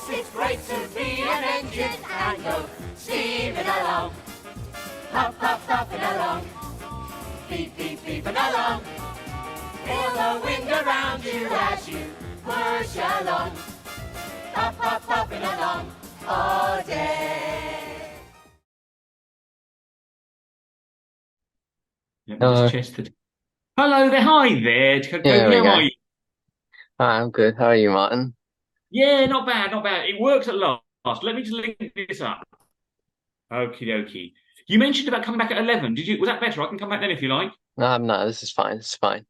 Yes, it's great to be an engine and go steaming along. Puff, puff, puffing along. Beep, beep, beeping along. Feel the wind around you as you push along. Puff, puff, puffing along all day. Let me just chest it. Hello there, hi there, There Kobe, we how go. are you? Hi, I'm good. How are you, Martin? Yeah, not bad, not bad. It works at last. Let me just link this up. Okie dokie. You mentioned about coming back at 11. Did you? Was that better? I can come back then if you like. No, this is fine. It's fine.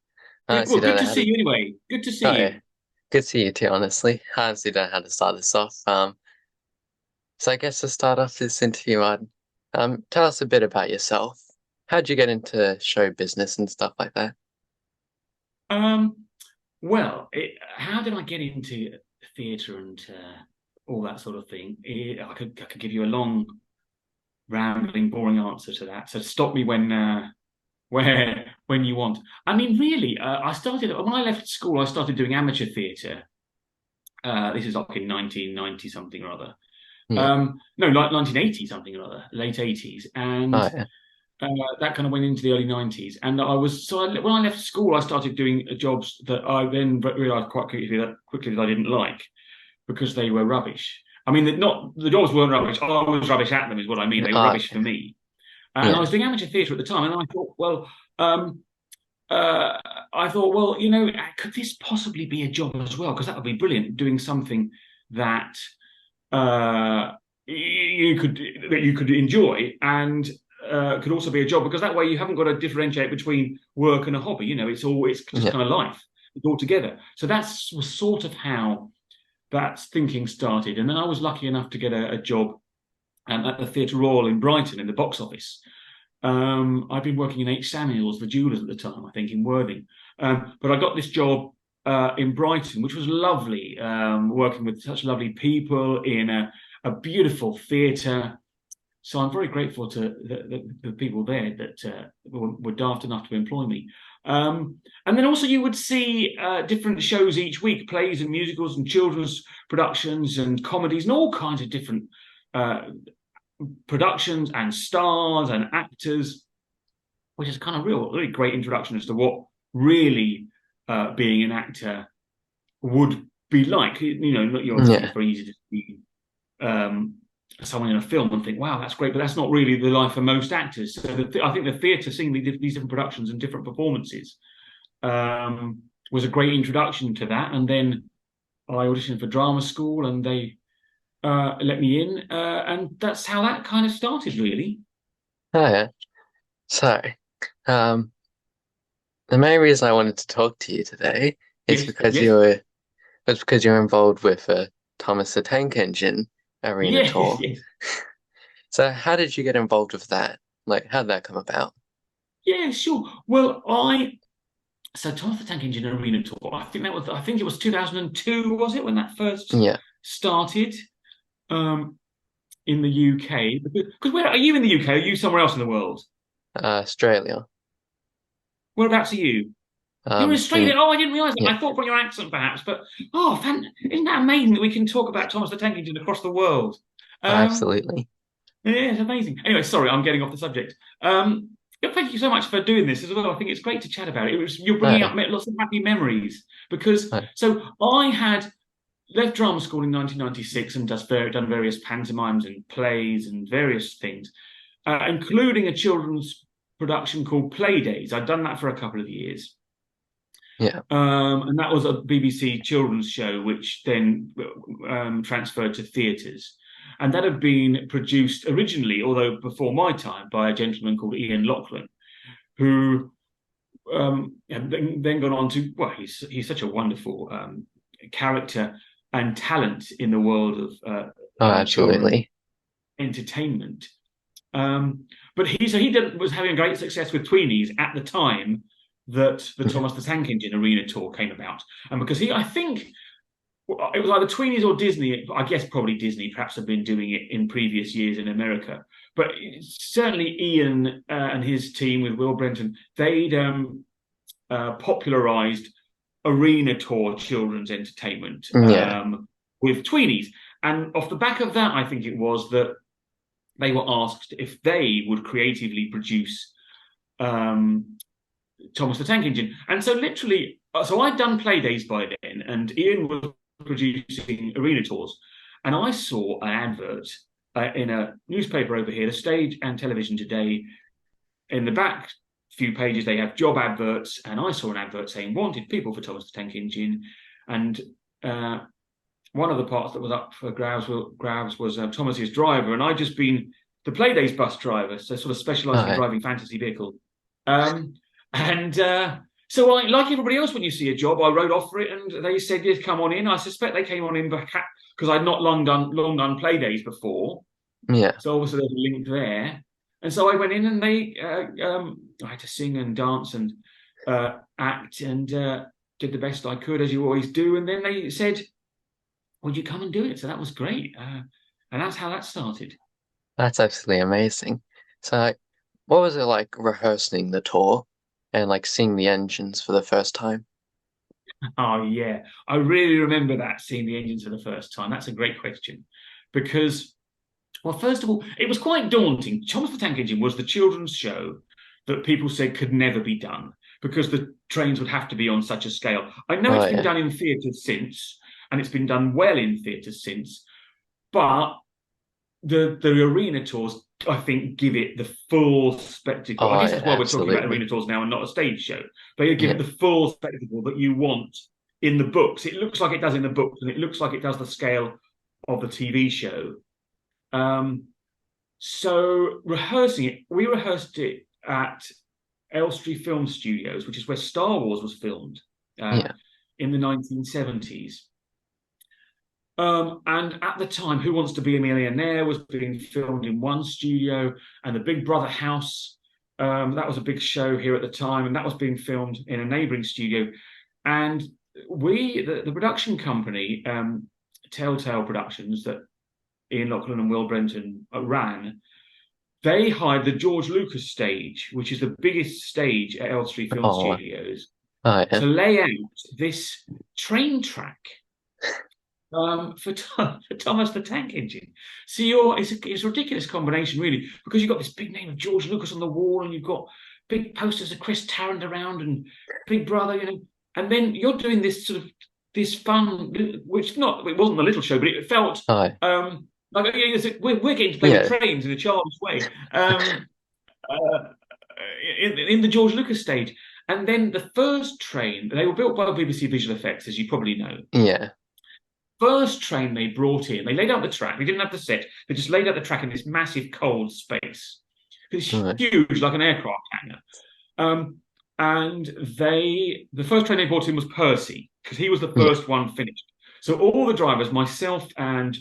I Good. honestly Well, don't good know to how see to. you anyway. Good to Oh see yeah, you. good to see you too. Honestly, I honestly don't know how to start this off. So I guess to start off this interview, Martin, tell us a bit about yourself. How'd you get into show business and stuff like that? Um, how did I get into theatre and all that sort of thing? I could give you a long, rambling, boring answer to that. So stop me when you want. I mean, really, I started when I left school. I started doing amateur theatre. This is like in 1990 something or other. Yeah. No, like 1980 something or other, late 80s, and Oh yeah. uh, that kind of went into the early 90s. And when I left school, I started doing jobs that I then realised quite quickly that I didn't like because they were rubbish. I mean, not the jobs weren't rubbish. I was rubbish at them, is what I mean. They were Oh rubbish for me. And I yeah. was doing amateur theatre at the time, and um, uh, I thought, well, you know, could this possibly be a job as well? Because that would be brilliant, doing something that uh, you could enjoy and could also be a job because that way you haven't got to differentiate between work and a hobby. You know, it's just Yeah. kind of life. It's all together. So that's was sort of how that thinking started. And then I was lucky enough to get a job at the Theatre Royal in Brighton in the box office. I'd been working in H. Samuels, the jewellers at the time, I think, in Worthing. But I got this job in Brighton, which was lovely, working with such lovely people in a beautiful theatre. So I'm very grateful to the people there that were daft enough to employ me. And then also you would see different shows each week, plays and musicals and children's productions and comedies and all kinds of different uh, productions and stars and actors, which is kind of really great introduction as to what really being an actor would be like. You know, you obviously Yeah. it's very easy to see um, someone in a film and think, "Wow, that's great," but that's not really the life of most actors. So I think the theatre, seeing these different productions and different performances, was a great introduction to that. And then I auditioned for drama school, and they let me in, and that's how that kind of started, really. Oh yeah. So, um, the main reason I wanted to talk to you today is Yes, because yes, you're involved with Thomas the Tank Engine arena yes, tour. yes. So how did you get involved with that? Like, how did that come about? Yeah, sure. Well, so Thomas the Tank Engine Arena Tour. I think it was 2002, was it, when that first Yeah, started um, in the UK? Because where are you in the UK? Are you somewhere else in the world? Australia. Whereabouts are you? You're in Australia. In Oh, I didn't realise that. yeah, I thought from your accent, perhaps, but isn't that amazing that we can talk about Thomas the Tank Engine across the world? Um, absolutely. Yeah, it's amazing. Anyway, sorry, I'm getting off the subject. Yeah, thank you so much for doing this as well. I think it's great to chat about it. You're Oh, bringing yeah. up lots of happy memories because Oh, so I had left drama school in 1996 and done various pantomimes and plays and various things, including a children's production called Play Days. I'd done that for a couple of years. yeah, And that was a BBC children's show, which then transferred to theatres. And that had been produced originally, although before my time, by a gentleman called Ian Lachlan, who had then gone on to, well, he's such a wonderful character and talent in the world of oh, children's absolutely. entertainment. But was having great success with tweenies at the time that the Yeah, Thomas the Tank Engine Arena tour came about, and because I think it was either tweenies or Disney. I guess probably Disney, perhaps have been doing it in previous years in America, but certainly Ian and his team with Will Brenton, they'd popularized arena tour children's entertainment yeah, with tweenies. And off the back of that, I think it was that they were asked if they would creatively produce Thomas the Tank Engine. And so literally, so I'd done play days by then, and Ian was producing arena tours. And I saw an advert in a newspaper over here, the Stage and Television Today. In the back few pages, they have job adverts, and I saw an advert saying wanted people for Thomas the Tank Engine. And one of the parts that was up for grabs was Thomas's driver, and I'd just been the Playdays bus driver, so sort of specialising in driving fantasy vehicles. So I, like everybody else, when you see a job, I wrote off for it, and they said, yes, come on in. I suspect they came on in because I'd not long done Playdays before. Yeah. So obviously there's a link there. And so I went in, and they I had to sing and dance and act, and did the best I could, as you always do. And then they said, would you come and do it? So that was great. And that's how that started. That's absolutely amazing. So what was it like rehearsing the tour and like seeing the engines for the first time? Oh, yeah. I really remember that, seeing the engines for the first time. That's a great question. Because, well, first of all, it was quite daunting. Thomas the Tank Engine was the children's show that people said could never be done because the trains would have to be on such a scale. I know it's been done in theatres since, and it's been done well in theatres since, but the arena tours, I think, give it the full spectacle. I guess that's why we're talking about arena tours now and not a stage show. They give it the full spectacle that you want in the books. It looks like it does in the books, and it looks like it does the scale of the TV show. So rehearsing it, we rehearsed it at Elstree Film Studios, which is where Star Wars was filmed in the 1970s. And at the time, Who Wants to Be a Millionaire was being filmed in one studio, and the Big Brother House, that was a big show here at the time, and that was being filmed in a neighbouring studio. And the production company, Telltale Productions, that Ian Lachlan and Will Brenton ran, they hired the George Lucas stage, which is the biggest stage at Elstree Film Studios, to lay out this train track for Thomas the Tank Engine. So it's a ridiculous combination, really, because you've got this big name of George Lucas on the wall, and you've got big posters of Chris Tarrant around and Big Brother, and then you're doing this sort of this fun, which it wasn't a little show, but it felt like we're getting to play with trains in a childish way in the George Lucas stage. And then the first train, they were built by BBC Visual Effects, as you probably know. Yeah. First train they brought in, they laid out the track. They didn't have the set. They just laid out the track in this massive cold space. It's huge, like an aircraft hangar. And the first train they brought in was Percy, because he was the first one finished. So all the drivers, myself and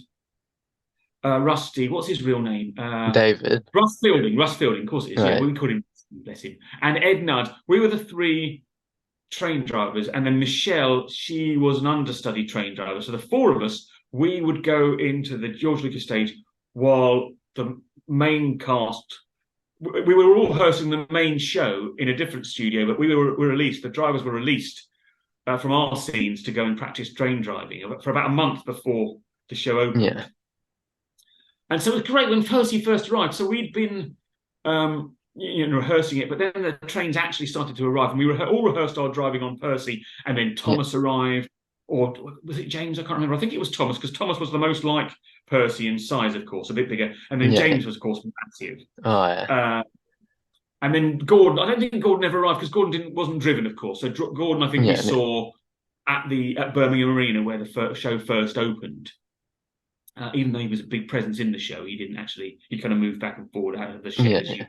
Rusty, what's his real name? David. Russ Fielding, of course it is. Right. Yeah, we called him, bless him. And Ed Nudd. We were the three train drivers, and then Michelle, she was an understudy train driver. So the four of us, we would go into the George Lucas stage while the main cast, we were all rehearsing the main show in a different studio, but we were released, the drivers were released from our scenes to go and practice train driving for about a month before the show opened. Yeah. And so it was great when Percy first arrived. So we'd been rehearsing it, but then the trains actually started to arrive, and we all rehearsed our driving on Percy, and then Thomas arrived, or was it James? I can't remember. I think it was Thomas, because Thomas was the most like Percy in size, of course, a bit bigger, and then James was, of course, massive. And then Gordon. I don't think Gordon ever arrived, because Gordon wasn't driven, of course. So Gordon, I think we saw at Birmingham Arena, where the show first opened. Even though he was a big presence in the show, he didn't actually. He kind of moved back and forward out of the show, as you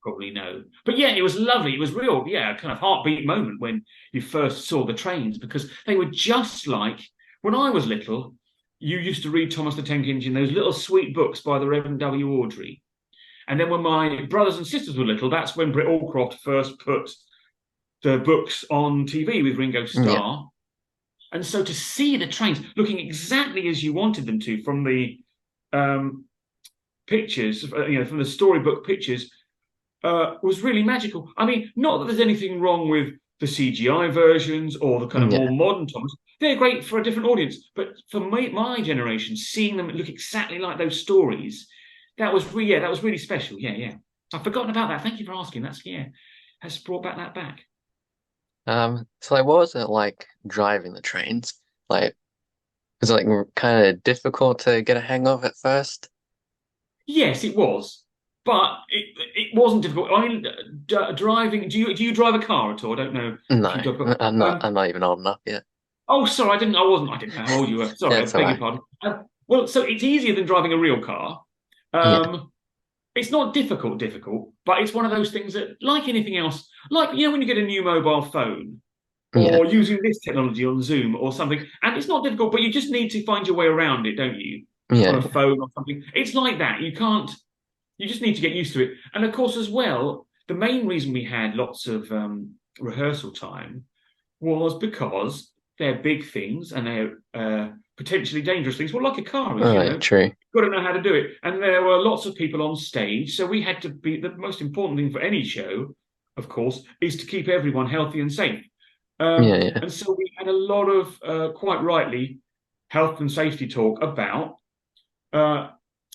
probably know. But yeah, it was lovely. It was real, a kind of heartbeat moment when you first saw the trains, because they were just like when I was little. You used to read Thomas the Tank Engine, those little sweet books by the Reverend W. Awdry. And then when my brothers and sisters were little, that's when Britt Allcroft first put the books on TV with Ringo Starr. Yeah. And so to see the trains looking exactly as you wanted them to from the pictures, from the storybook pictures, was really magical. I mean, not that there's anything wrong with the CGI versions or the kind of more modern Thomas. they're great for a different audience. But for me, my generation, seeing them look exactly like those stories, that was really special. Yeah, yeah. I've forgotten about that. Thank you for asking. Has brought back that back. So like, what was it like driving the trains? Like, was it like kind of difficult to get a hang of at first? Yes, it was, but it wasn't difficult. I mean, driving. Do you drive a car at all? I don't know if you No, drive. A car. I'm not. I'm not even old enough yet. Oh, sorry, I didn't. I wasn't. I didn't know how old you were. Sorry, Yeah, I it's beg your alright. pardon. Well, so it's easier than driving a real car. Yeah, It's not difficult, but it's one of those things that, like anything else, like when you get a new mobile phone yeah, or using this technology on Zoom or something, and it's not difficult, but you just need to find your way around it, don't you? On a yeah, phone or something. It's like that. You can't. You just need to get used to it. And of course, as well, the main reason we had lots of rehearsal time was because they're big things and they're potentially dangerous things. Well, like a car is, alright, true. you've got to know how to do it. And there were lots of people on stage, so we had to be the most important thing for any show, of course, is to keep everyone healthy and safe. Yeah, yeah, And so we had a lot of, quite rightly, health and safety talk about uh,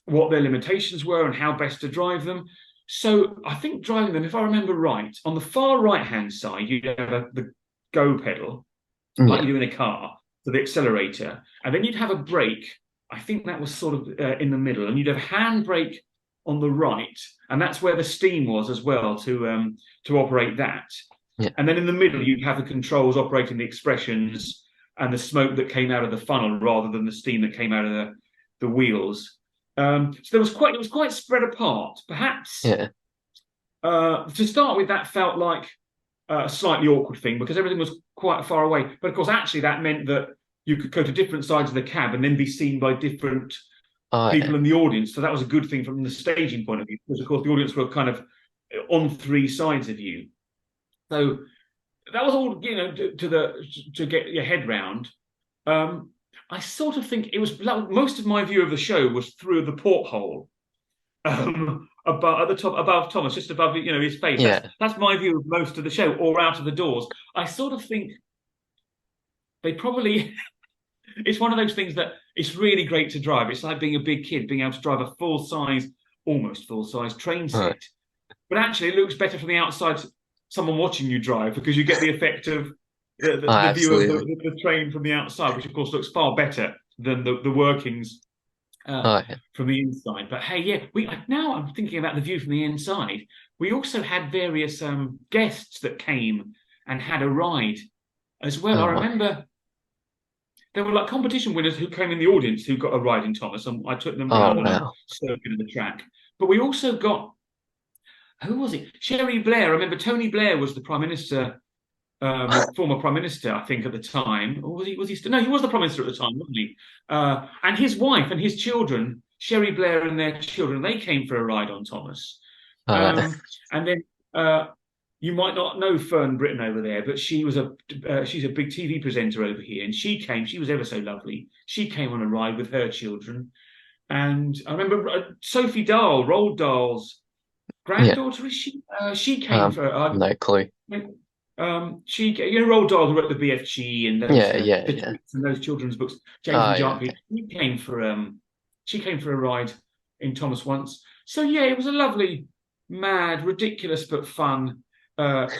what their limitations were and how best to drive them. So I think driving them, if I remember right, on the far right hand side, you have the go pedal, like yeah. you do in a car, for the accelerator, and then you'd have a brake. I think that was sort of in the middle, and you'd have handbrake on the right, and that's where the steam was as well to operate that. Yeah. And then in the middle, you'd have the controls operating the expressions and the smoke that came out of the funnel rather than the steam that came out of the wheels. So it was quite spread apart. Perhaps Yeah. to start with, that felt like a slightly awkward thing because everything was quite far away. But of course, actually, that meant that you could go to different sides of the cab and then be seen by different Oh, people yeah. in the audience. So that was a good thing from the staging point of view, because of course the audience were kind of on three sides of you. So that was all to get your head round. I sort of think it was most of my view of the show was through the porthole above at the top above Thomas, just above his face. Yeah. That's my view of most of the show, or out of the doors. I sort of think they probably it's one of those things that it's really great to drive. It's like being a big kid, being able to drive a almost full size train All right. set. But actually, it looks better from the outside. Someone watching you drive because you get the effect of Oh, the view of absolutely. the train from the outside, which of course looks far better than the workings Oh, yeah. from the inside. But hey, yeah, now I'm thinking about the view from the inside. We also had various guests that came and had a ride as well. I Oh, my. remember there were like competition winners who came in the audience who got a ride in Thomas, and I took them Oh, round on a wow. circuit of the track. But we also got who was it? Sherry Blair. I remember Tony Blair was the Prime Minister, former Prime Minister, I think, at the time. Or was he? Was he still? No, he was the Prime Minister at the time, wasn't he? And his wife and his children, Sherry Blair and their children, they came for a ride on Thomas. Oh, And then you might not know Fern Britton over there, but she's a big TV presenter over here, and she came. She was ever so lovely. She came on a ride with her children, and I remember Sophie Dahl, Roald Dahl's yeah. granddaughter, is she? She came for. No clue. Roald Dahl, who wrote the BFG and those Yeah, yeah, the yeah. Tweets and those children's books. James Oh, and yeah. Jarpy. She came for a ride in Thomas once. So yeah, it was a lovely, mad, ridiculous but fun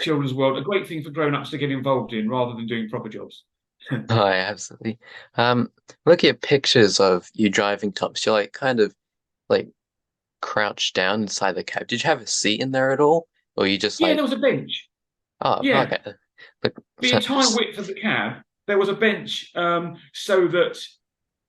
children's world. A great thing for grown-ups to get involved in rather than doing proper jobs. Oh, yeah, absolutely. Looking at pictures of you driving Thomas, you're like kind of like crouched down inside the cab. Did you have a seat in there at all? Or you just Yeah, like, there was a bench. oh, Yeah, okay. Like, the entire width of the cab, there was a bench so that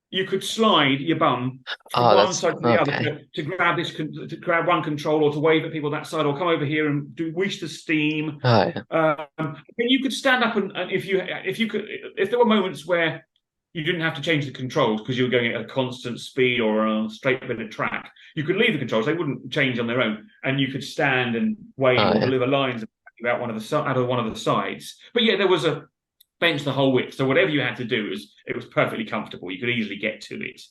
you could slide your bum from oh, one that's side to the other okay. to grab one control or to wave at people that side or come over here and wish the steam. Oh, yeah. And you could stand up and if there were moments where you didn't have to change the controls because you were going at a constant speed or on a straight bit of track, you could leave the controls; they wouldn't change on their own, and you could stand and wave Oh, or yeah. deliver lines out of one of the sides. But yeah, there was a bench the whole width, so whatever you had to do it was perfectly comfortable. You could easily get to it.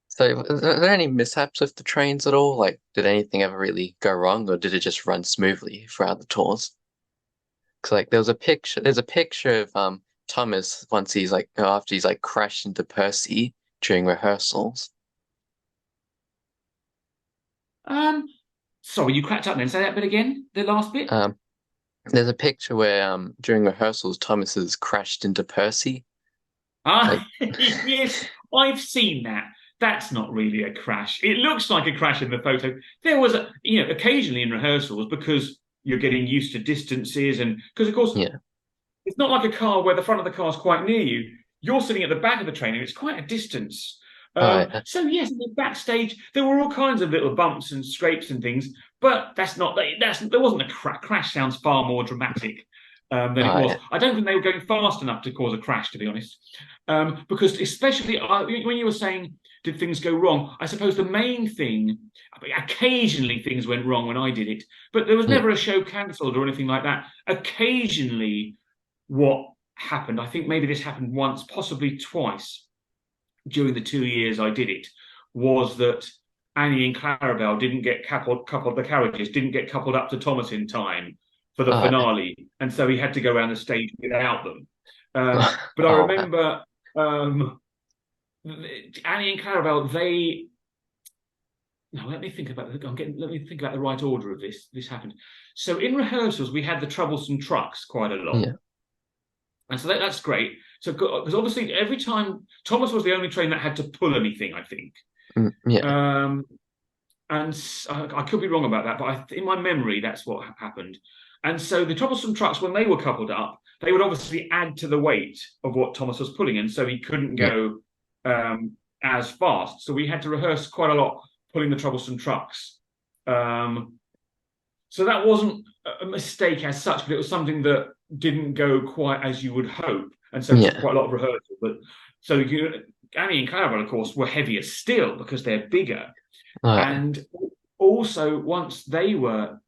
So, are there any mishaps with the trains at all? Like, did anything ever really go wrong, or did it just run smoothly throughout the tours? Because like, there's a picture of Thomas once he's like after he's like crashed into Percy during rehearsals. Sorry, you cracked up then. Say that bit again, the last bit. There's a picture where during rehearsals Thomas has crashed into Percy. Like, Yes, I've seen that. That's not really a crash. It looks like a crash in the photo. There was occasionally in rehearsals, because you're getting used to distances, and because of course yeah. it's not like a car where the front of the car is quite near you. You're sitting at the back of the train and it's quite a distance. Yeah. So yes, in the backstage there were all kinds of little bumps and scrapes and things, but there wasn't a crash. Crash sounds far more dramatic than it was. Yeah. I don't think they were going fast enough to cause a crash, to be honest. Because especially when you were saying, did things go wrong? I suppose the main thing, occasionally things went wrong when I did it, but there was never a show cancelled or anything like that. Occasionally, what happened, I think maybe this happened once, possibly twice during the 2 years I did it, was that Annie and Clarabelle didn't get coupled, the carriages didn't get coupled up to Thomas in time for the finale, and so he had to go around the stage without them. But I remember Annie and Clarabelle, let me think about the right order of this. This happened. So in rehearsals, we had the troublesome trucks quite a lot. Yeah. And so that's great. So, because obviously every time Thomas was the only train that had to pull anything, I think. Yeah. And I could be wrong about that, but in my memory, that's what happened. And so the troublesome trucks, when they were coupled up, they would obviously add to the weight of what Thomas was pulling, and so he couldn't go as fast. So we had to rehearse quite a lot pulling the troublesome trucks. So that wasn't a mistake as such, but it was something that didn't go quite as you would hope, and so it took quite a lot of rehearsal. But so Annie and Clarabelle, of course, were heavier still because they're bigger, and also once they were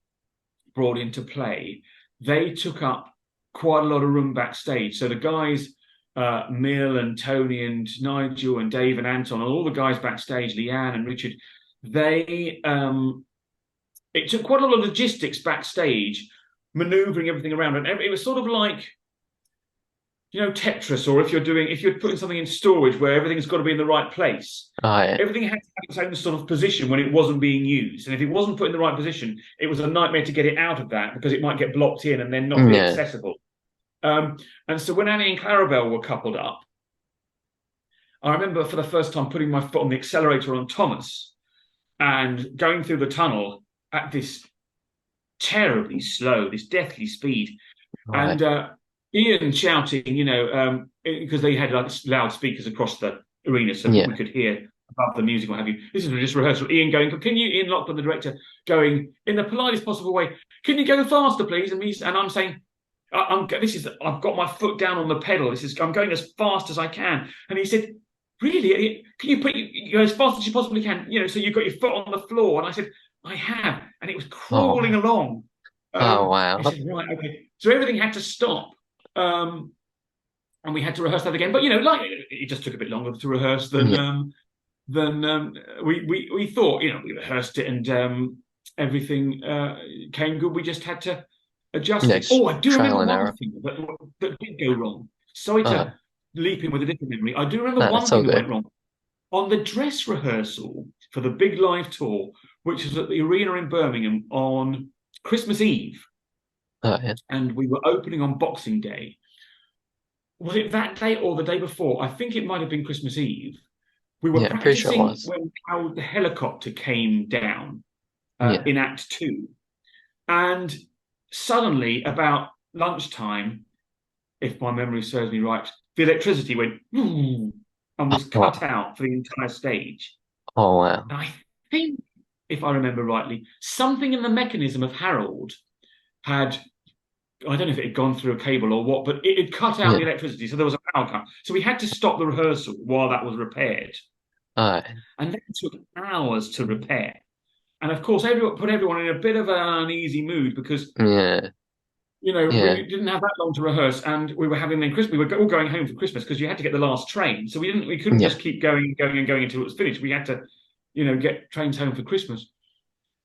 brought into play, they took up quite a lot of room backstage. So the guys, Mill and Tony and Nigel and Dave and Anton, and all the guys backstage, Leanne and Richard, it took quite a lot of logistics backstage, manoeuvring everything around, and it was sort of like, Tetris, or if you're putting something in storage where everything's got to be in the right place. Everything had to have its own sort of position when it wasn't being used, and if it wasn't put in the right position, it was a nightmare to get it out of that, because it might get blocked in and then not be accessible. And so when Annie and Clarabelle were coupled up, I remember for the first time putting my foot on the accelerator on Thomas and going through the tunnel at this terribly slow, this deathly speed, and Ian shouting, because they had like loudspeakers across the arena, so we could hear above the music, what have you. This is just rehearsal. Ian going, Ian Lockwood, the director, going in the politest possible way, can you go faster, please? And I'm saying, I've got my foot down on the pedal. I'm going as fast as I can. And he said, really? Can you go as fast as you possibly can? So you've got your foot on the floor. And I said, I have. And it was crawling along. Wow. I said, right, okay. So everything had to stop. And we had to rehearse that again. But, it just took a bit longer to rehearse than we thought. We rehearsed it and everything came good. We just had to adjust it. Oh, I do remember one thing that did go wrong. Sorry to leap in with a different memory. I do remember one thing that went wrong. On the dress rehearsal for the big live tour, which was at the arena in Birmingham on Christmas Eve, and we were opening on Boxing Day. Was it that day or the day before? I think it might have been Christmas Eve. We were practicing how the helicopter came down in Act 2. And suddenly, about lunchtime, if my memory serves me right, the electricity went and was cut out for the entire stage. Oh, wow. And I think, if I remember rightly, something in the mechanism of Harold had, I don't know if it had gone through a cable or what, but it had cut out the electricity, so there was a power cut. So we had to stop the rehearsal while that was repaired. And that took hours to repair. And of course, put everyone in a bit of an uneasy mood because, we didn't have that long to rehearse, and we were having Christmas. We were all going home for Christmas because you had to get the last train. So we couldn't just keep going until it was finished. We had to, get trains home for Christmas.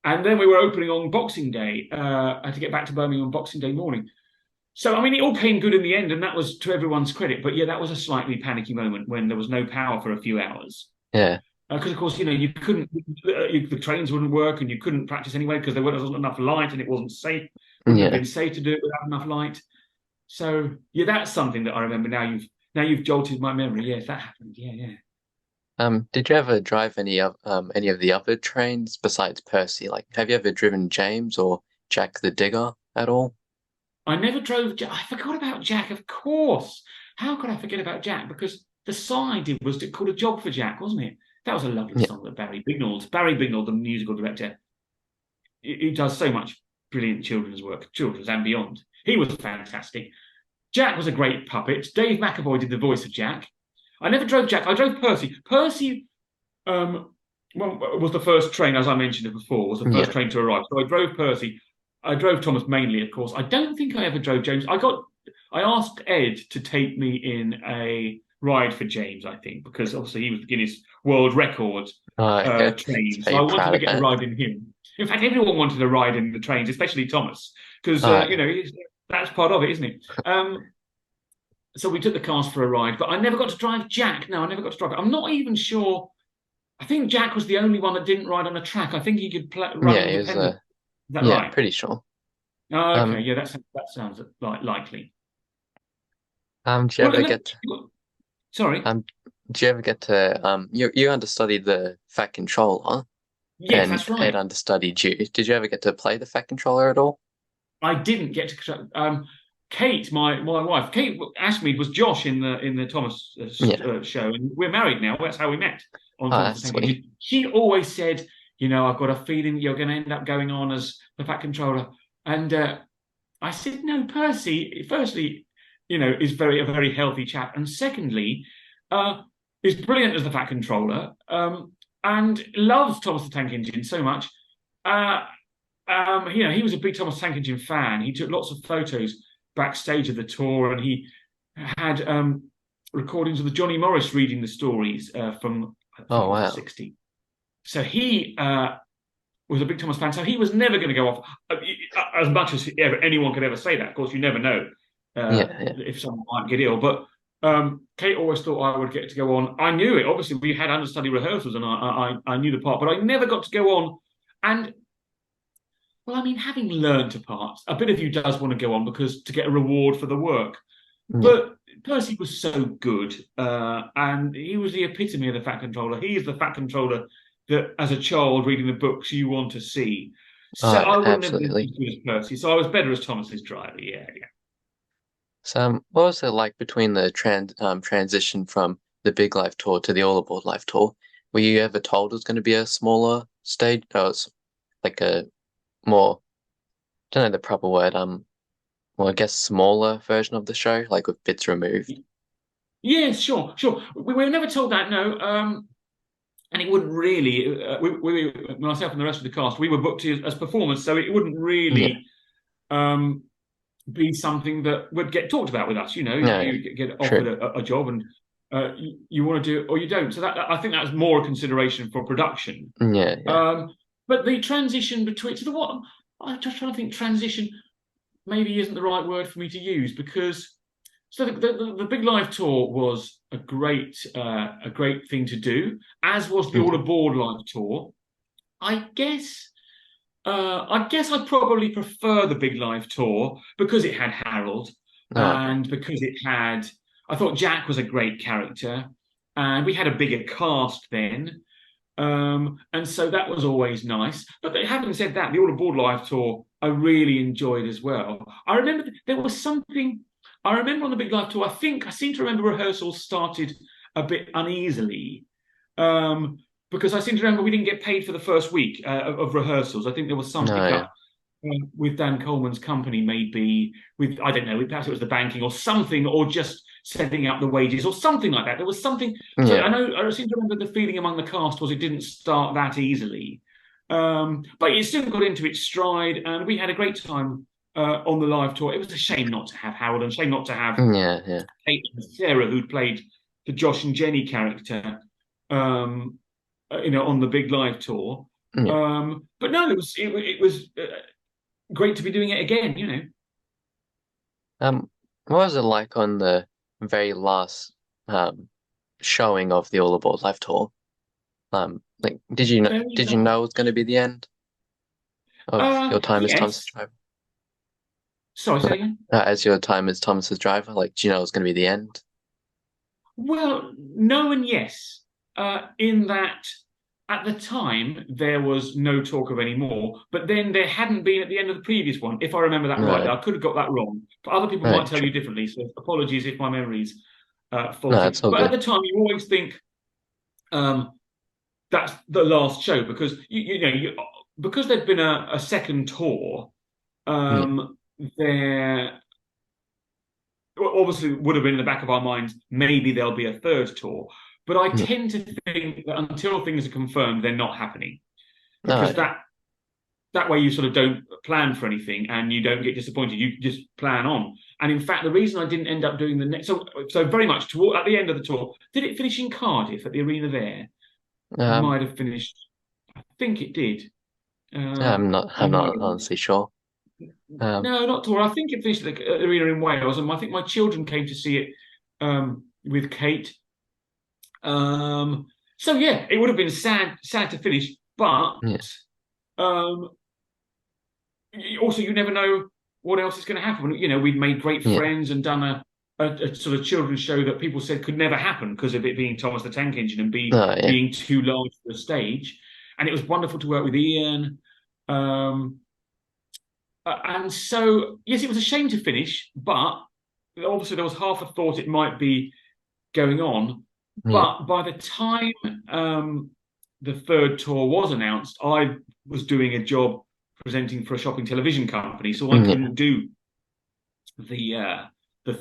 And then we were opening on Boxing Day. I had to get back to Birmingham on Boxing Day morning. So, I mean, it all came good in the end, and that was to everyone's credit. But yeah, that was a slightly panicky moment when there was no power for a few hours. Yeah. Because, of course, you couldn't, the trains wouldn't work and you couldn't practice anyway because there wasn't enough light and it wasn't safe, wouldn't have Yeah. been safe to do it without enough light. So, yeah, that's something that I remember now. You've jolted my memory. Yes, that happened. Yeah, yeah. Did you ever drive any of the other trains besides Percy? Like, have you ever driven James or Jack the Digger at all? I never drove. I forgot about Jack, of course. How could I forget about Jack? Because the song I did was called "A Job for Jack," wasn't it? That was a lovely Yeah. song that Barry Bignell, the musical director, he does so much brilliant children's work, children's and beyond. He was fantastic. Jack was a great puppet. Dave McAvoy did the voice of Jack. I never drove Jack. I drove Percy. Percy was the first train, as I mentioned it before, was the first Yeah. train to arrive. So I drove Percy. I drove Thomas mainly, of course. I don't think I ever drove James. I asked Ed to take me in a ride for James, I think, because obviously he was the Guinness World Record Oh, yeah. train. He's So I very wanted proud to of get a that. ride in him. In fact, everyone wanted a ride in the trains, especially Thomas, because Oh, yeah. that's part of it, isn't it? So we took the cars for a ride, but I never got to drive Jack. No, I never got to drive it. I'm not even sure. I think Jack was the only one that didn't ride on a track. I think he could run Yeah, he was independent. Is that yeah, right? pretty sure. Oh, okay. Um, Yeah, that sounds likely. do you Well, ever let me, get sorry. um do you ever get to you understudied the Fat Controller Yes, and that's Ed right. understudied you. Did you ever get to play the Fat Controller at all? I didn't get to. Kate, my wife, Kate Ashmead was Josh in the Thomas Yeah. show, and we're married now. That's how we met on Oh, Thomas the that's Tank sweet. Engine. She always said, I've got a feeling you're going to end up going on as the Fat Controller, and I said, no, Percy. Firstly, is a very healthy chap, and secondly, is brilliant as the Fat Controller, and loves Thomas the Tank Engine so much. Uh, he was a big Thomas Tank Engine fan. He took lots of photos backstage of the tour, and he had recordings of the Johnny Morris reading the stories from I think Oh, it was the wow. '60s. So he was a big Thomas fan. So he was never going to go off as much as anyone could ever say that. Of course, you never know Yeah, yeah. if someone might get ill. But Kate always thought I would get to go on. I knew it. Obviously, we had understudy rehearsals, and I knew the part, but I never got to go on. And well, I mean, having learned a part, a bit of you does want to go on because to get a reward for the work. Yeah. But Percy was so good, and he was the epitome of the Fat Controller. He is the Fat Controller that, as a child reading the books, you want to see. So Oh, I wouldn't have been absolutely. as good as Percy. So I was better as Thomas's driver. Yeah, yeah. So, what was it like between the transition from the Big Life tour to the All Aboard Life tour? Were you ever told it was going to be a smaller stage? Oh, it's like a more, don't know the proper word. Well, I guess smaller version of the show, like with bits removed. Yes, sure, sure. We were never told that. No, and it wouldn't really. Myself and the rest of the cast, we were booked as performers, so it wouldn't Yeah. really. Be something that would get talked about with us. No, yeah. You get offered True. a job and you want to do it or you don't. So that I think that's more a consideration for production. Yeah, yeah. But the transition between to the what I'm just trying to think transition maybe isn't the right word for me to use because so the Big Live tour was a great thing to do, as was the All Yeah. Aboard Live tour. I guess I'd probably prefer the Big Live tour because it had Harold Oh, okay. and because it had. I thought Jack was a great character, and we had a bigger cast then, and so that was always nice. But having said that, the All Aboard Live tour I really enjoyed as well. I remember there was something. I remember on the Big Live tour. I seem to remember rehearsals started a bit uneasily. Um, because I seem to remember we didn't get paid for the first week of rehearsals. I think there was some No, yeah. hiccup with Dan Coleman's company, maybe with I don't know, perhaps it was the banking or something, or just setting up the wages or something like that. There was something. So Yeah. I seem to remember the feeling among the cast was it didn't start that easily, but it soon got into its stride, and we had a great time on the live tour. It was a shame not to have Harold, and a shame not to have Yeah, yeah. Kate and Sarah, who'd played the Josh and Jenny character. Um, on the Big Live tour. Yeah. But no, it was great to be doing it again. What was it like on the very last showing of the All Aboard Live tour? Like, Very did you know it was going to be the end of your time as Thomas's yes. driver? Sorry, say again. As your time as Thomas's driver, like, do you know it was going to be the end? Well, no and yes. In that, at the time there was no talk of any more, but then there hadn't been at the end of the previous one, if I remember that right. No, I could have got that wrong, but other people no, might tell true. you differently. So apologies if my memory's No, faulty. it's all But at good. the time, you always think um, that's the last show because because there'd been a second tour. Yeah, Um, there obviously would have been in the back of our minds, maybe there'll be a third tour. But I yeah. tend to think that until things are confirmed, they're not happening No, because that way you sort of don't plan for anything and you don't get disappointed. You just plan on. And in fact, the reason I didn't end up doing the next, so very much toward at the end of the tour, did it finish in Cardiff at the arena there? It um, might have finished. I think it did. I I'm might not have. honestly sure. Um, No, not tour. I think it finished at the arena in Wales, and I think my children came to see it with Kate. So yeah, it would have been sad to finish, but yeah, um, also you never know what else is going to happen. You know, we'd made great yeah. friends and done a sort of children's show that people said could never happen because of it being Thomas the Tank Engine and No, yeah, being too large for the stage. And it was wonderful to work with Ian. Um, and so, yes, it was a shame to finish, but obviously there was half a thought it might be going on. yeah, But by the time the third tour was announced, I was doing a job presenting for a shopping television company, so I yeah, couldn't do the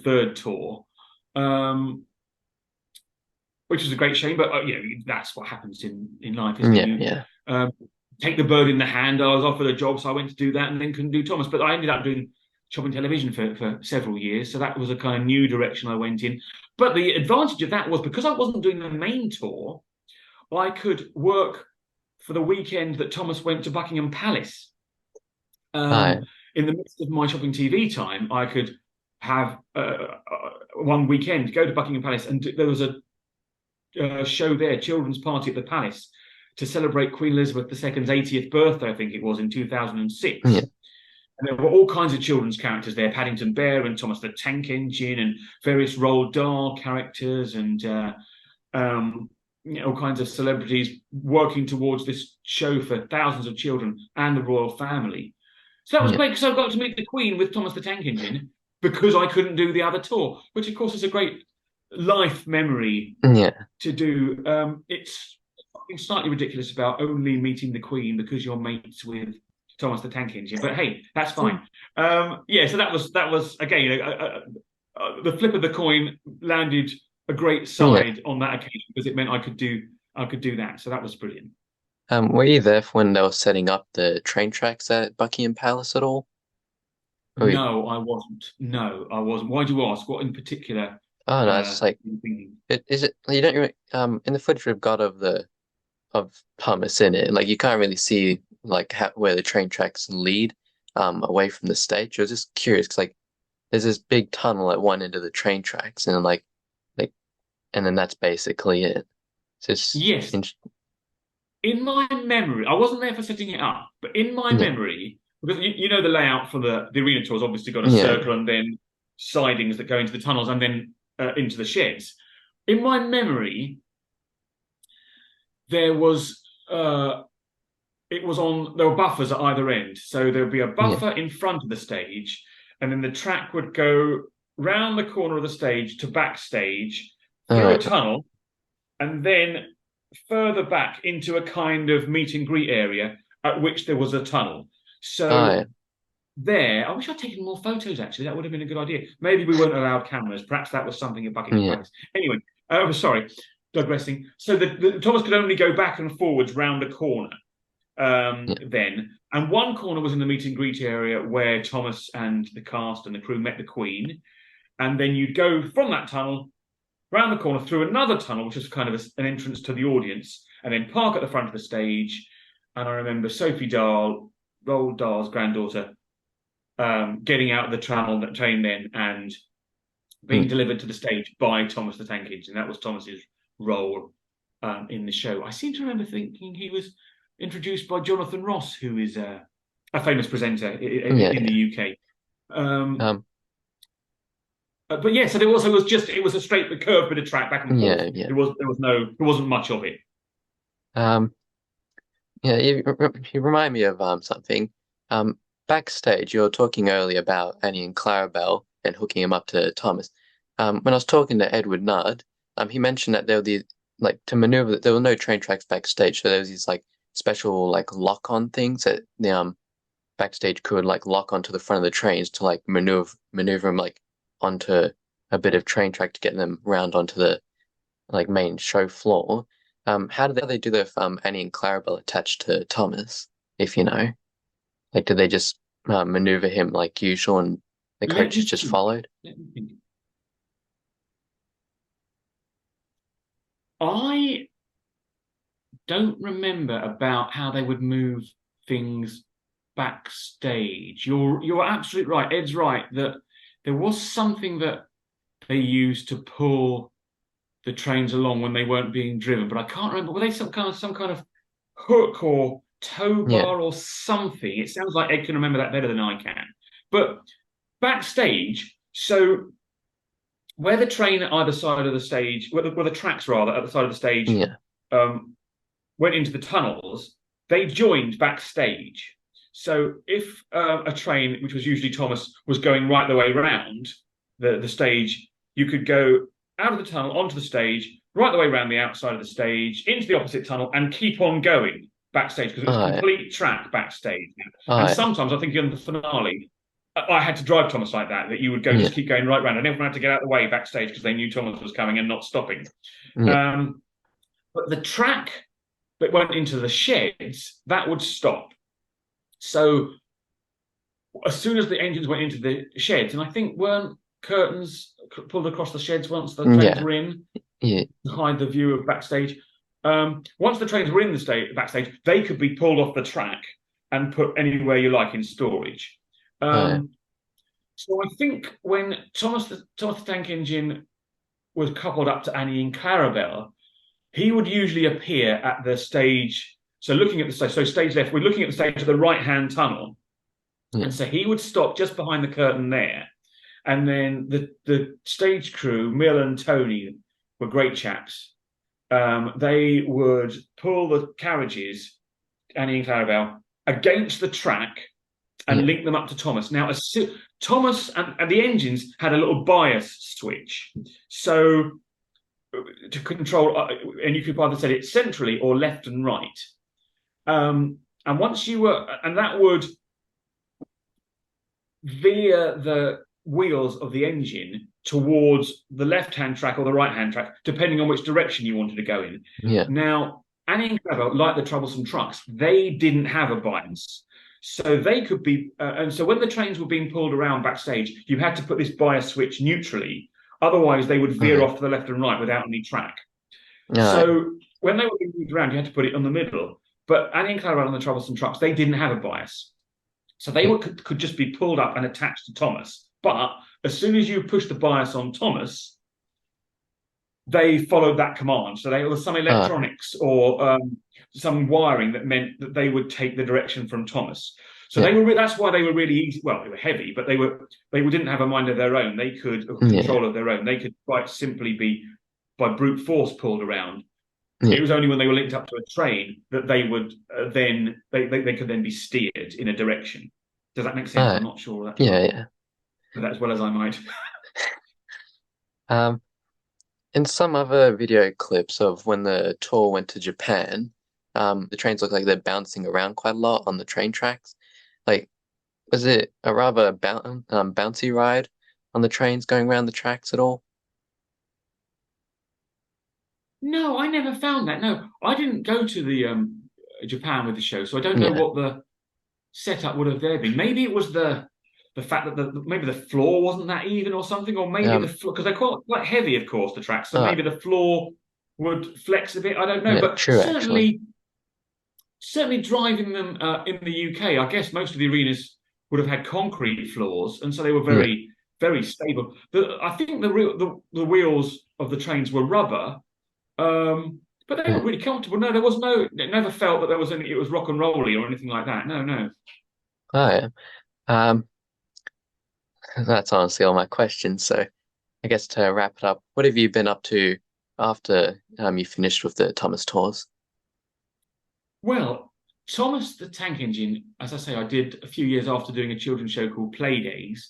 third tour, um, which was a great shame. But that's what happens in life, isn't it? yeah, You yeah. um, take the bird in the hand. I was offered a job, so I went to do that, and then couldn't do Thomas. But I ended up doing shopping television for several years, so that was a kind of new direction I went in. But the advantage of that was because I wasn't doing the main tour, I could work for the weekend that Thomas went to Buckingham Palace. Hi. In the midst of my shopping TV time, I could have one weekend go to Buckingham Palace, and there was a show there, children's party at the palace, to celebrate Queen Elizabeth II's 80th birthday, I think it was in 2006. Yeah, And there were all kinds of children's characters there, Paddington Bear and Thomas the Tank Engine and various Roald Dahl characters and all kinds of celebrities working towards this show for thousands of children and the royal family. So that was yeah, great because I got to meet the Queen with Thomas the Tank Engine because I couldn't do the other tour, which of course is a great life memory yeah. to do. It's something slightly ridiculous about only meeting the Queen because you're mates with Thomas the Tank Engine, but hey, that's fine. Yeah, so that was again the flip of the coin landed a great Yeah. side on that occasion because it meant I could do that. So that was brilliant. Were you there for when they were setting up the train tracks at Buckingham Palace at all? Or No, I wasn't. No, I wasn't. Why do you ask? What in particular? oh no, it's just like You thinking? is it you don't in the footage we've got of the of Thomas in it, like you can't really see like where the train tracks lead away from the stage. I was just curious because like there's this big tunnel at one end of the train tracks and like and then that's basically it. It's just Yes, in my memory, I wasn't there for setting it up, but in my yeah, memory, because you know the layout for the arena tour has obviously got a yeah, circle and then sidings that go into the tunnels and then into the sheds. In my memory, there was there were buffers at either end, so there would be a yeah. buffer in front of the stage, and then the track would go round the corner of the stage to backstage All through a right. tunnel, and then further back into a kind of meet and greet area at which there was a tunnel. Oh, So yeah. there, I wish I'd taken more photos actually. That would have been a good idea. Maybe we weren't allowed cameras. Perhaps that was something at Buckingham Yeah. Palace. Anyway, sorry, digressing. So the Thomas could only go back and forwards round a corner Yeah. then. And one corner was in the meet and greet area where Thomas and the cast and the crew met the Queen. And then you'd go from that tunnel round the corner through another tunnel, which was kind of an entrance to the audience, and then park at the front of the stage. And I remember Sophie Dahl, Roald Dahl's granddaughter, getting out of the train then and being delivered to the stage by Thomas the Tank Engine. That was Thomas's role in the show. I seem to remember thinking he was introduced by Jonathan Ross, who is a famous presenter in the UK. But yeah, so it was a straight curved bit of track back and forth. Yeah. There wasn't much of it. Yeah, you remind me of something. Backstage, you were talking earlier about Annie and Clarabelle and hooking him up to Thomas. When I was talking to Edward Nudd, he mentioned that there were these, like, to maneuver, there were no train tracks backstage, so there was these like special like lock-on things that the backstage crew would like lock onto the front of the trains to like maneuver them like onto a bit of train track to get them round onto the like main show floor. How did they do that if Annie and Clarabelle attached to Thomas, if you know? Like, did they just maneuver him like usual and the coaches just followed? I don't remember about how they would move things backstage. You're absolutely right. Ed's right that there was something that they used to pull the trains along when they weren't being driven, but I can't remember. Were they some kind of hook or tow bar or something? It sounds like Ed can remember that better than I can. But backstage, so where the train at either side of the stage, where the tracks rather at the side of the stage, went into the tunnels, they joined backstage. So if a train, which was usually Thomas, was going right the way around the stage, you could go out of the tunnel onto the stage, right the way around the outside of the stage, into the opposite tunnel, and keep on going backstage because it was a complete track backstage. And sometimes I think in the finale, I had to drive Thomas like that you would go just keep going right round, and everyone had to get out of the way backstage because they knew Thomas was coming and not stopping. But the track that went into the sheds, that would stop. So as soon as the engines went into the sheds, and I think weren't curtains pulled across the sheds once the trains were in to hide the view of backstage. Once the trains were in the backstage, they could be pulled off the track and put anywhere you like in storage. So I think when Thomas the Tank Engine was coupled up to Annie and Clarabelle, he would usually appear at the stage. So looking at the stage, so stage left, we're looking at the stage of the right-hand tunnel. And so he would stop just behind the curtain there. And then the stage crew, Mill and Tony, were great chaps. They would pull the carriages, Annie and Clarabelle, against the track and link them up to Thomas. Now, Thomas and the engines had a little bias switch. So to control, and you could either set it centrally or left and right. And once you were, and that would veer the wheels of the engine towards the left-hand track or the right-hand track, depending on which direction you wanted to go in. Now, Annie and Clarabelle, like the troublesome trucks, they didn't have a bias. So they could be, and so when the trains were being pulled around backstage, you had to put this bias switch neutrally. Otherwise, they would veer off to the left and right without any track. So when they were being moved around, you had to put it on the middle. But Annie and Clarabelle on the troublesome trucks, they didn't have a bias. So they could just be pulled up and attached to Thomas. But as soon as you push the bias on Thomas, they followed that command. So there was some electronics or some wiring that meant that they would take the direction from Thomas. So they were. That's why they were really easy. Well, they were heavy, but they didn't have a mind of their own. They could control of their own. They could quite simply be by brute force pulled around. It was only when they were linked up to a train that they would they could then be steered in a direction. Does that make sense? I'm not sure. But as well as I might. In some other video clips of when the tour went to Japan, the trains look like they're bouncing around quite a lot on the train tracks. Like, was it a rather bouncy ride on the trains going around the tracks at all? No, I never found that. No, I didn't go to the Japan with the show, so I don't know what the setup would have there been. Maybe it was the fact that maybe the floor wasn't that even or something, or maybe the floor, because they're quite heavy, of course, the tracks. So maybe the floor would flex a bit. I don't know, but certainly driving them in the UK, I guess most of the arenas would have had concrete floors, and so they were very, very stable. I think the wheels of the trains were rubber, but they were really comfortable. No, there was no. It never felt that there was any. It was rock and rolly or anything like that. No, no. Oh, yeah. Um, that's honestly all my questions. So I guess to wrap it up, what have you been up to after you finished with the Thomas tours? Well, Thomas the Tank Engine, as I say, I did a few years after doing a children's show called Playdays.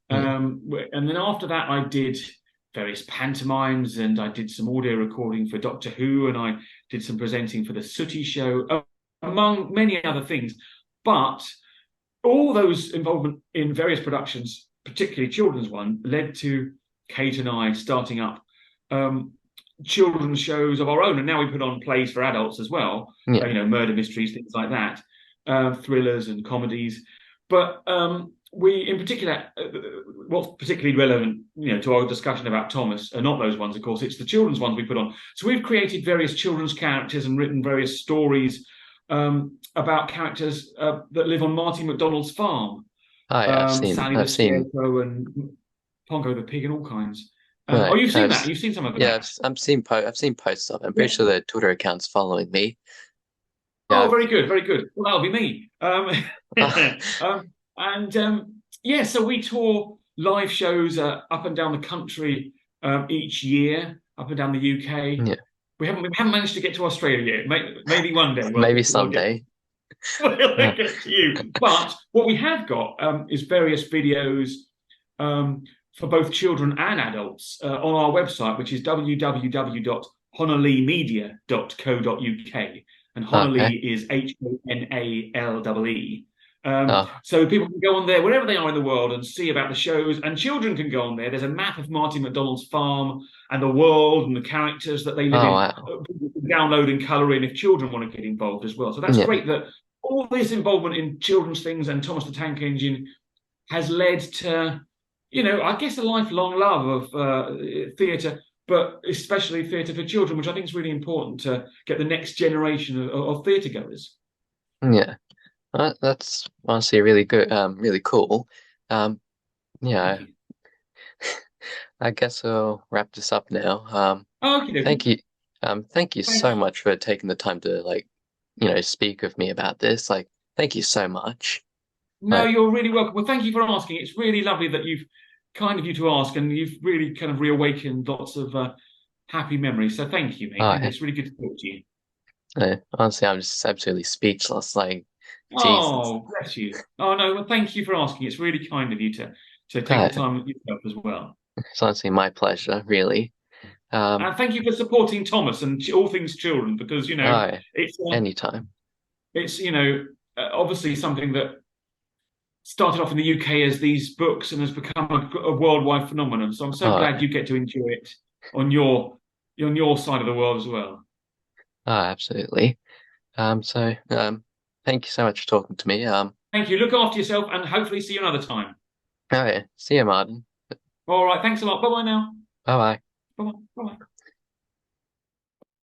Yeah. And then after that, I did various pantomimes and I did some audio recording for Doctor Who and I did some presenting for the Sooty Show, among many other things. But all those involvement in various productions, particularly children's one, led to Kate and I starting up children's shows of our own. And now we put on plays for adults as well, Yeah. murder mysteries, things like that, thrillers and comedies. But we, in particular, what's particularly relevant, to our discussion about Thomas, are not those ones, of course. It's the children's ones we put on. So we've created various children's characters and written various stories about characters that live on Martin McDonald's farm. Oh, yeah, Sally the I've seen, Scarecrow and Pongo the Pig and all kinds. right. You've seen that? You've seen some of Yeah, that? I've seen posts of it. I'm pretty sure the Twitter account's following me. Oh, Yeah. very good, very good. Well, that'll be me. So we tour live shows up and down the country each year, up and down the UK. Yeah. We haven't managed to get to Australia yet. Maybe one day. Maybe someday. We'll get to you. But what we have got is various videos for both children and adults on our website, which is www.honollymedia.co.uk. And Honolly is Honale. So people can go on there wherever they are in the world and see about the shows, and children can go on there. There's a map of Martin McDonald's farm and the world and the characters that they live in. Wow. People can download and colour in if children want to get involved as well. So that's great that all this involvement in children's things and Thomas the Tank Engine has led to, I guess a lifelong love of theatre, but especially theatre for children, which I think is really important to get the next generation of theatre goers. Yeah. That's honestly really good, really cool. Yeah, I guess we'll wrap this up now. Thank you. Thank you so much for taking the time to speak with me about this. Thank you so much. No, you're really welcome. Well, thank you for asking. It's really lovely that kind of you to ask, and you've really kind of reawakened lots of happy memories. So thank you, mate. It's really good to talk to you. Honestly, I'm just absolutely speechless. Oh, bless you. Oh no, well, thank you for asking. It's really kind of you to take the time yourself as well. It's honestly my pleasure, really. And thank you for supporting Thomas and all things children, because it's anytime. It's obviously something that started off in the UK as these books and has become a worldwide phenomenon. So I'm so glad you get to enjoy it on your side of the world as well. Oh, absolutely. Thank you so much for talking to me. Thank you. Look after yourself and hopefully see you another time. Oh, yeah. See you, Martin. All right. Thanks a lot. Bye-bye now. Bye-bye. Bye-bye. Bye-bye.